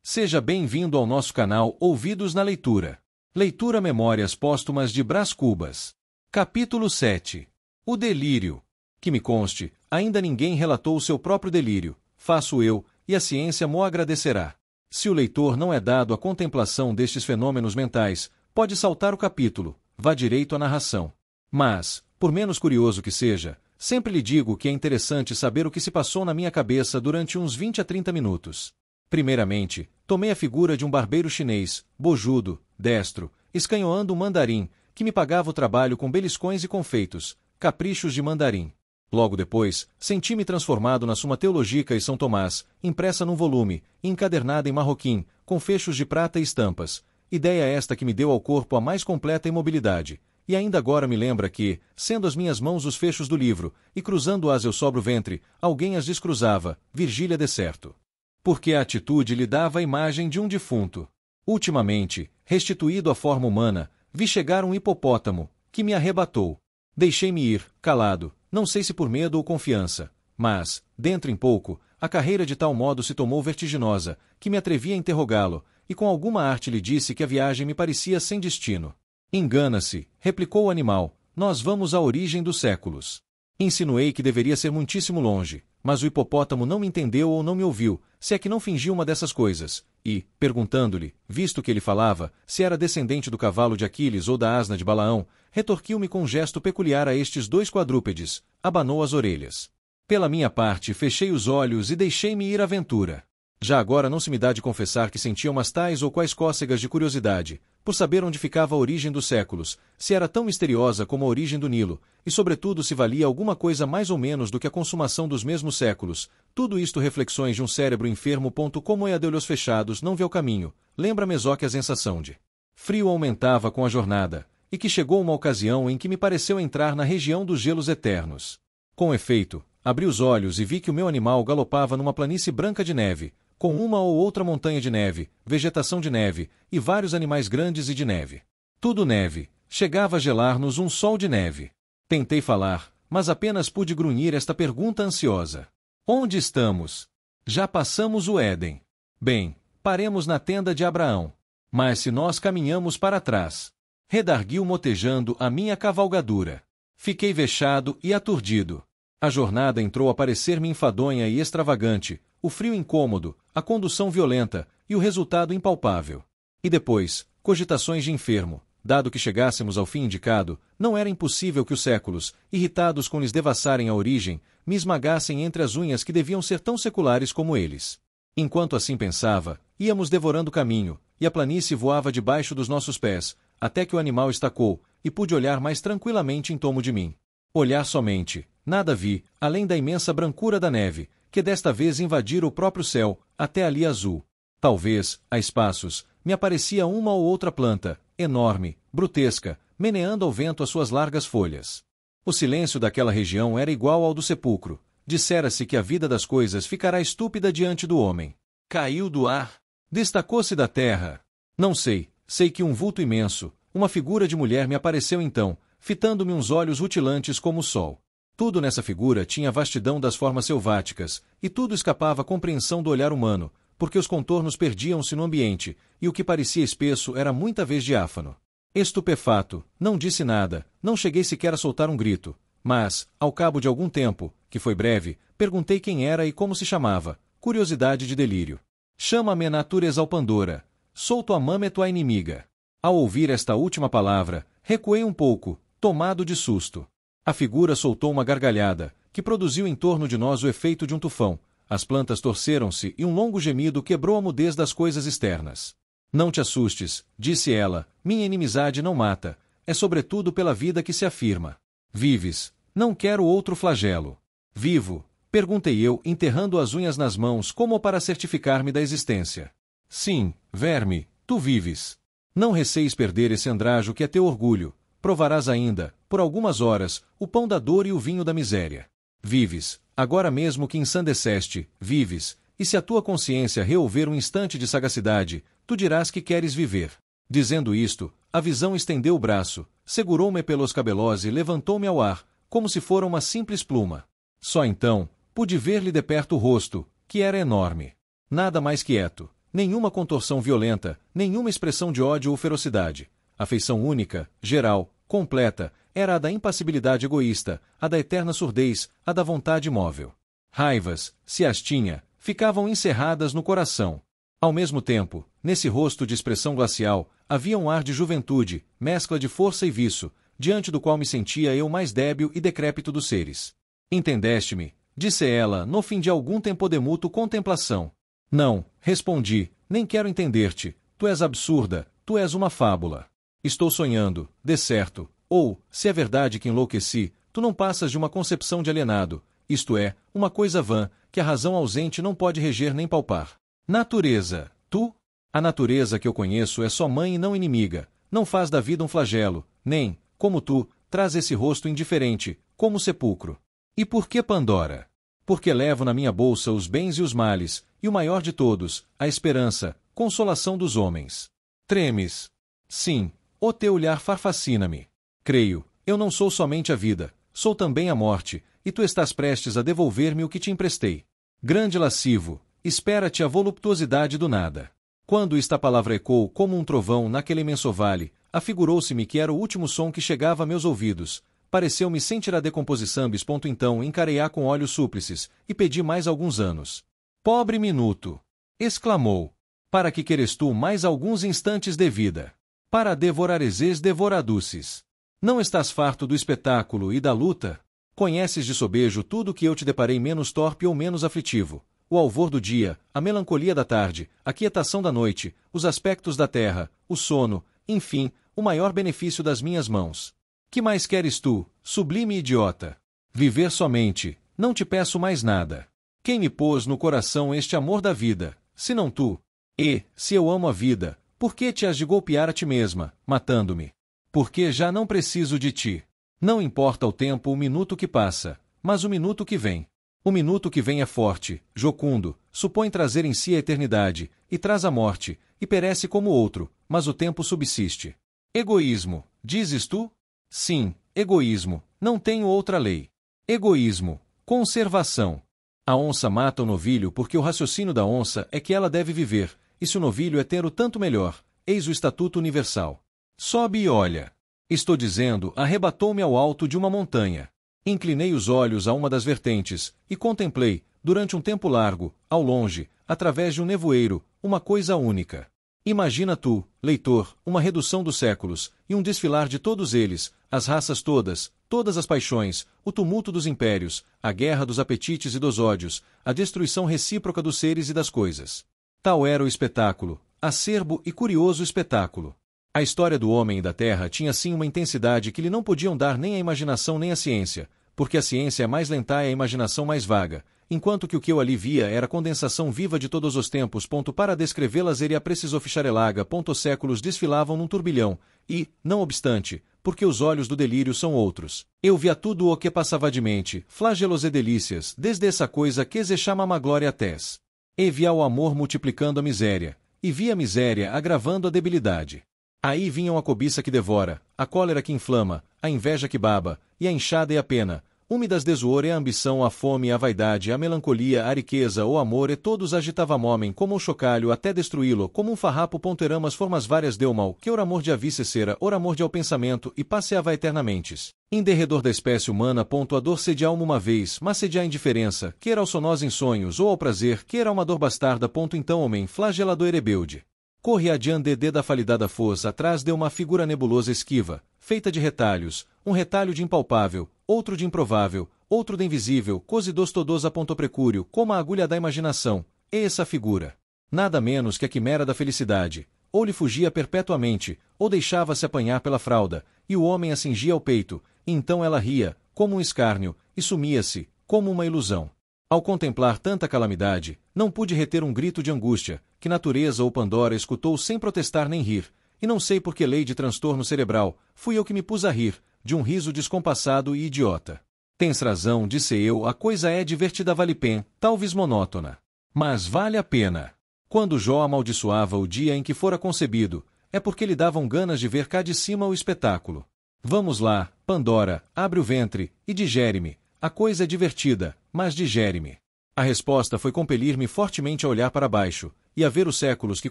Seja bem-vindo ao nosso canal Ouvidos na Leitura. Leitura Memórias Póstumas de Brás Cubas. Capítulo 7. O delírio. Que me conste, ainda ninguém relatou o seu próprio delírio. Faço eu, e a ciência mo agradecerá. Se o leitor não é dado à contemplação destes fenômenos mentais, pode saltar o capítulo, vá direito à narração. Mas, por menos curioso que seja, sempre lhe digo que é interessante saber o que se passou na minha cabeça durante uns 20 a 30 minutos. Primeiramente, tomei a figura de um barbeiro chinês, bojudo, destro, escanhoando um mandarim, que me pagava o trabalho com beliscões e confeitos, caprichos de mandarim. Logo depois, senti-me transformado na Suma Teológica e São Tomás, impressa num volume, e encadernada em marroquim, com fechos de prata e estampas. Ideia esta que me deu ao corpo a mais completa imobilidade. E ainda agora me lembra que, sendo as minhas mãos os fechos do livro, e cruzando-as eu sobre o ventre, alguém as descruzava, Virgília de certo. Porque a atitude lhe dava a imagem de um defunto. Ultimamente, restituído à forma humana, vi chegar um hipopótamo, que me arrebatou. Deixei-me ir, calado, não sei se por medo ou confiança, mas, dentro em pouco, a carreira de tal modo se tomou vertiginosa, que me atrevi a interrogá-lo, e com alguma arte lhe disse que a viagem me parecia sem destino. Engana-se, replicou o animal, nós vamos à origem dos séculos. Insinuei que deveria ser muitíssimo longe, mas o hipopótamo não me entendeu ou não me ouviu, se é que não fingiu uma dessas coisas, e, perguntando-lhe, visto que ele falava, se era descendente do cavalo de Aquiles ou da asna de Balaão, retorquiu-me com um gesto peculiar a estes dois quadrúpedes, abanou as orelhas. Pela minha parte, fechei os olhos e deixei-me ir à aventura. Já agora não se me dá de confessar que sentia umas tais ou quais cócegas de curiosidade, por saber onde ficava a origem dos séculos, se era tão misteriosa como a origem do Nilo, e sobretudo se valia alguma coisa mais ou menos do que a consumação dos mesmos séculos. Tudo isto reflexões de um cérebro enfermo. Como é a de olhos fechados, não vê o caminho, lembra Mesoque a sensação de frio aumentava com a jornada, e que chegou uma ocasião em que me pareceu entrar na região dos gelos eternos. Com efeito, abri os olhos e vi que o meu animal galopava numa planície branca de neve, com uma ou outra montanha de neve, vegetação de neve, e vários animais grandes e de neve. Tudo neve, chegava a gelar-nos um sol de neve. Tentei falar, mas apenas pude grunhir esta pergunta ansiosa. Onde estamos? Já passamos o Éden. Bem, paremos na tenda de Abraão. Mas se nós caminhamos para trás? Redarguiu motejando a minha cavalgadura. Fiquei vexado e aturdido. A jornada entrou a parecer-me enfadonha e extravagante, o frio incômodo, a condução violenta, e o resultado impalpável. E depois, cogitações de enfermo. Dado que chegássemos ao fim indicado, não era impossível que os séculos, irritados com lhes devassarem a origem, me esmagassem entre as unhas que deviam ser tão seculares como eles. Enquanto assim pensava, íamos devorando o caminho, e a planície voava debaixo dos nossos pés, até que o animal estacou, e pude olhar mais tranquilamente em torno de mim. Olhar somente, nada vi, além da imensa brancura da neve, que desta vez invadira o próprio céu, até ali azul. Talvez, a espaços, me aparecia uma ou outra planta, enorme, brutesca, meneando ao vento as suas largas folhas. O silêncio daquela região era igual ao do sepulcro. Dissera-se que a vida das coisas ficará estúpida diante do homem. Caiu do ar? Destacou-se da terra? Não sei, sei que um vulto imenso, uma figura de mulher me apareceu então, fitando-me uns olhos rutilantes como o sol. Tudo nessa figura tinha a vastidão das formas selváticas, e tudo escapava à compreensão do olhar humano, porque os contornos perdiam-se no ambiente, e o que parecia espesso era muita vez diáfano. Estupefato, não disse nada, não cheguei sequer a soltar um grito, mas, ao cabo de algum tempo, que foi breve, perguntei quem era e como se chamava, curiosidade de delírio. Chama-me natureza ao Pandora, sou tua mame tua inimiga. Ao ouvir esta última palavra, recuei um pouco, tomado de susto. A figura soltou uma gargalhada, que produziu em torno de nós o efeito de um tufão. As plantas torceram-se e um longo gemido quebrou a mudez das coisas externas. Não te assustes, disse ela, minha inimizade não mata, é sobretudo pela vida que se afirma. Vives, não quero outro flagelo. Vivo? Perguntei eu, enterrando as unhas nas mãos como para certificar-me da existência. Sim, verme, tu vives. Não receis perder esse andrajo que é teu orgulho. Provarás ainda, por algumas horas, o pão da dor e o vinho da miséria. Vives, agora mesmo que ensandeceste, vives, e se a tua consciência reolver um instante de sagacidade, tu dirás que queres viver. Dizendo isto, a visão estendeu o braço, segurou-me pelos cabelos e levantou-me ao ar, como se fora uma simples pluma. Só então, pude ver-lhe de perto o rosto, que era enorme. Nada mais quieto, nenhuma contorção violenta, nenhuma expressão de ódio ou ferocidade. A feição única, geral, completa, era a da impassibilidade egoísta, a da eterna surdez, a da vontade imóvel. Raivas, se as tinha, ficavam encerradas no coração. Ao mesmo tempo, nesse rosto de expressão glacial, havia um ar de juventude, mescla de força e viço, diante do qual me sentia eu mais débil e decrépito dos seres. Entendeste-me? Disse ela, no fim de algum tempo de mútuo contemplação. Não, respondi, nem quero entender-te, tu és absurda, tu és uma fábula. Estou sonhando, de certo, ou, se é verdade que enlouqueci, tu não passas de uma concepção de alienado, isto é, uma coisa vã, que a razão ausente não pode reger nem palpar. Natureza, tu? A natureza que eu conheço é só mãe e não inimiga, não faz da vida um flagelo, nem, como tu, traz esse rosto indiferente, como sepulcro. E por que Pandora? Porque levo na minha bolsa os bens e os males, e o maior de todos, a esperança, consolação dos homens. Tremes. Sim, o teu olhar farfacina-me. Creio, eu não sou somente a vida, sou também a morte, e tu estás prestes a devolver-me o que te emprestei. Grande lascivo, espera-te a voluptuosidade do nada. Quando esta palavra ecoou como um trovão naquele imenso vale, afigurou-se-me que era o último som que chegava a meus ouvidos. Pareceu-me sentir a decomposiçambis. Então encarei-a com olhos súplices, e pedi mais alguns anos. Pobre minuto! Exclamou. Para que queres tu mais alguns instantes de vida? Para devorareses devoraduces. Não estás farto do espetáculo e da luta? Conheces de sobejo tudo que eu te deparei menos torpe ou menos aflitivo. O alvor do dia, a melancolia da tarde, a quietação da noite, os aspectos da terra, o sono, enfim, o maior benefício das minhas mãos. Que mais queres tu, sublime idiota? Viver somente, não te peço mais nada. Quem me pôs no coração este amor da vida, senão tu? E, se eu amo a vida, por que te has de golpear a ti mesma, matando-me? Porque já não preciso de ti. Não importa o tempo, o minuto que passa, mas o minuto que vem. O minuto que vem é forte, jocundo, supõe trazer em si a eternidade, e traz a morte, e perece como outro, mas o tempo subsiste. Egoísmo, dizes tu? Sim, egoísmo, não tenho outra lei. Egoísmo, conservação. A onça mata o novilho porque o raciocínio da onça é que ela deve viver, e se o novilho é ter-o tanto melhor, eis o estatuto universal. Sobe e olha. Estou dizendo, arrebatou-me ao alto de uma montanha. Inclinei os olhos a uma das vertentes, e contemplei, durante um tempo largo, ao longe, através de um nevoeiro, uma coisa única. Imagina tu, leitor, uma redução dos séculos, e um desfilar de todos eles, as raças todas, todas as paixões, o tumulto dos impérios, a guerra dos apetites e dos ódios, a destruição recíproca dos seres e das coisas. Tal era o espetáculo, acerbo e curioso espetáculo. A história do homem e da terra tinha sim uma intensidade que lhe não podiam dar nem a imaginação nem a ciência, porque a ciência é mais lenta e a imaginação mais vaga, enquanto que o que eu ali via era a condensação viva de todos os tempos. Para descrevê-las iria preciso ficharelaga. Os séculos desfilavam num turbilhão, e, não obstante, porque os olhos do delírio são outros, eu via tudo o que passava de mente, flagelos e delícias, desde essa coisa que se chama uma glória tes. E via o amor multiplicando a miséria, e via a miséria agravando a debilidade. Aí vinham a cobiça que devora, a cólera que inflama, a inveja que baba, e a enxada e a pena, úmidas de zoor e a ambição, a fome e a vaidade, a melancolia, a riqueza, o amor, e todos agitavam homem como um chocalho até destruí-lo, como um farrapo. Eramas formas várias deu mal, que ora amor de avi cessera, ora amor de ao pensamento, e passeava eternamente. Em derredor da espécie humana. A dor cedia alma uma vez, mas cedia a indiferença, quer ao sonosa em sonhos, ou ao prazer, quer a uma dor bastarda. Então homem, flagelador e rebelde. Corre adiante da falidada foz, atrás de uma figura nebulosa esquiva, feita de retalhos, um retalho de impalpável, outro de improvável, outro de invisível, cosidos todos a ponto precúrio, como a agulha da imaginação, e essa figura. Nada menos que a quimera da felicidade, ou lhe fugia perpetuamente, ou deixava-se apanhar pela fralda, e o homem a cingia ao peito, e então ela ria, como um escárnio, e sumia-se, como uma ilusão. Ao contemplar tanta calamidade, não pude reter um grito de angústia, que natureza ou Pandora escutou sem protestar nem rir, e não sei por que lei de transtorno cerebral, fui eu que me pus a rir, de um riso descompassado e idiota. Tens razão, disse eu, a coisa é divertida, vale pen, talvez monótona. Mas vale a pena. Quando Jó amaldiçoava o dia em que fora concebido, é porque lhe davam ganas de ver cá de cima o espetáculo. Vamos lá, Pandora, abre o ventre, e digere-me. A coisa é divertida, mas digere-me. A resposta foi compelir-me fortemente a olhar para baixo, e a ver os séculos que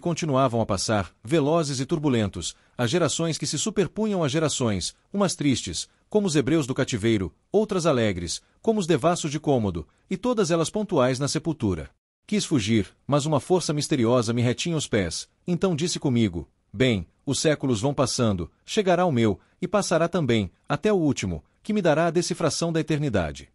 continuavam a passar, velozes e turbulentos, as gerações que se superpunham às gerações, umas tristes, como os hebreus do cativeiro, outras alegres, como os devassos de Cômodo, e todas elas pontuais na sepultura. Quis fugir, mas uma força misteriosa me retinha os pés, então disse comigo: bem, os séculos vão passando, chegará o meu, e passará também, até o último, que me dará a decifração da eternidade.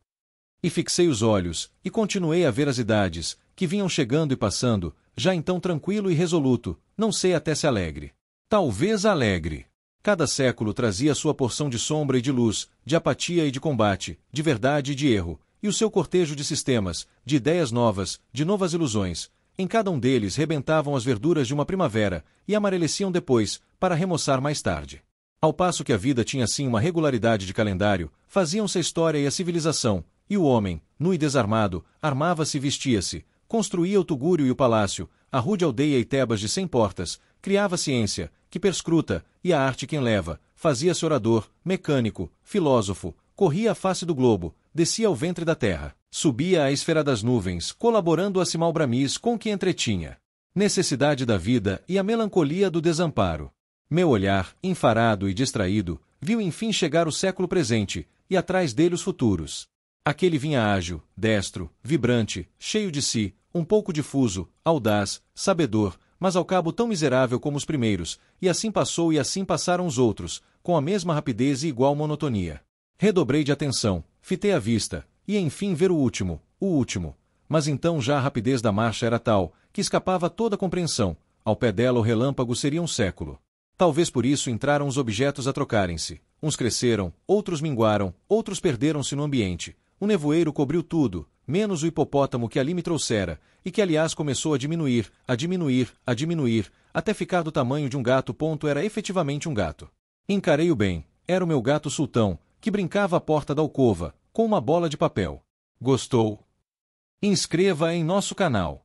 E fixei os olhos, e continuei a ver as idades, que vinham chegando e passando, já então tranquilo e resoluto, não sei até se alegre. Talvez alegre. Cada século trazia sua porção de sombra e de luz, de apatia e de combate, de verdade e de erro, e o seu cortejo de sistemas, de ideias novas, de novas ilusões. Em cada um deles rebentavam as verduras de uma primavera, e amareleciam depois, para remoçar mais tarde. Ao passo que a vida tinha assim uma regularidade de calendário, faziam-se a história e a civilização, e o homem, nu e desarmado, armava-se e vestia-se, construía o tugúrio e o palácio, a rude aldeia e Tebas de 100 portas, criava a ciência, que perscruta, e a arte quem leva, fazia-se orador, mecânico, filósofo, corria a face do globo, descia ao ventre da terra, subia à esfera das nuvens, colaborando a Simalbramis com que entretinha. Necessidade da vida e a melancolia do desamparo. Meu olhar, enfarado e distraído, viu enfim chegar o século presente, e atrás dele os futuros. Aquele vinha ágil, destro, vibrante, cheio de si, um pouco difuso, audaz, sabedor, mas ao cabo tão miserável como os primeiros, e assim passou e assim passaram os outros, com a mesma rapidez e igual monotonia. Redobrei de atenção, fitei a vista, e enfim ver o último, mas então já a rapidez da marcha era tal, que escapava toda compreensão, ao pé dela o relâmpago seria um século. Talvez por isso entraram os objetos a trocarem-se, uns cresceram, outros minguaram, outros perderam-se no ambiente, o nevoeiro cobriu tudo, menos o hipopótamo que ali me trouxera, e que aliás começou a diminuir, até ficar do tamanho de um gato. Era efetivamente um gato. Encarei-o bem, era o meu gato sultão, que brincava à porta da alcova, com uma bola de papel. Gostou? Inscreva em nosso canal.